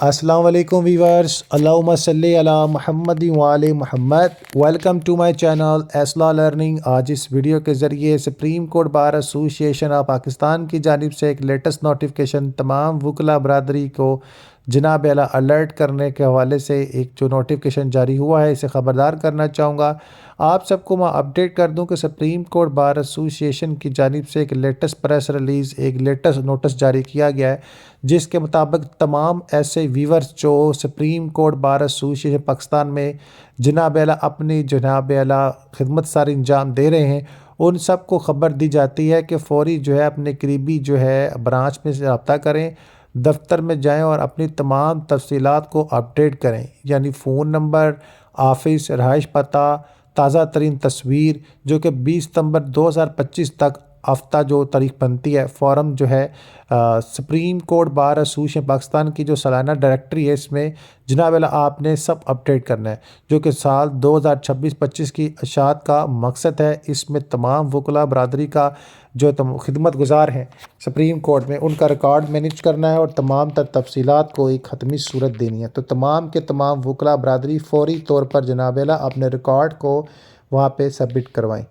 السلام علیکم ویورز، اللہم صلی علی محمد وعلی محمد۔ ویلکم ٹو مائی چینل ایسلا لرننگ۔ آج اس ویڈیو کے ذریعے سپریم کورٹ بار ایسوسی ایشن آف پاکستان کی جانب سے ایک لیٹسٹ نوٹیفیکیشن تمام وکلاء برادری کو جناب اعلیٰ الرٹ کرنے کے حوالے سے ایک جو نوٹیفیکیشن جاری ہوا ہے اسے خبردار کرنا چاہوں گا۔ آپ سب کو میں اپڈیٹ کر دوں کہ سپریم کورٹ بار ایسوسی ایشن کی جانب سے ایک لیٹسٹ پریس ریلیز، ایک لیٹسٹ نوٹس جاری کیا گیا ہے، جس کے مطابق تمام ایسے ویورز جو سپریم کورٹ بار ایسوسی ایشن پاکستان میں جناب اعلیٰ اپنی جناب اعلیٰ خدمت ساری انجام دے رہے ہیں، ان سب کو خبر دی جاتی ہے کہ فوری جو ہے اپنے قریبی جو ہے برانچ میں سے رابطہ کریں، دفتر میں جائیں اور اپنی تمام تفصیلات کو اپڈیٹ کریں، یعنی فون نمبر، آفس، رہائش پتہ، تازہ ترین تصویر، جو کہ 20 ستمبر 2025 تک ہفتہ جو تاریخ بنتی ہے، فورم جو ہے سپریم کورٹ بار ایسوسی ایشن پاکستان کی جو سالانہ ڈائریکٹری ہے، اس میں جناب اعلیٰ آپ نے سب اپڈیٹ کرنا ہے، جو کہ سال 2026-25 کی اشاعت کا مقصد ہے۔ اس میں تمام وکلاء برادری کا جو خدمت گزار ہیں سپریم کورٹ میں، ان کا ریکارڈ مینیج کرنا ہے اور تمام تر تفصیلات کو ایک حتمی صورت دینی ہے۔ تو تمام کے تمام وکلاء برادری فوری طور پر جناب اعلیٰ اپنے ریکارڈ کو وہاں پہ سبمٹ کروائیں۔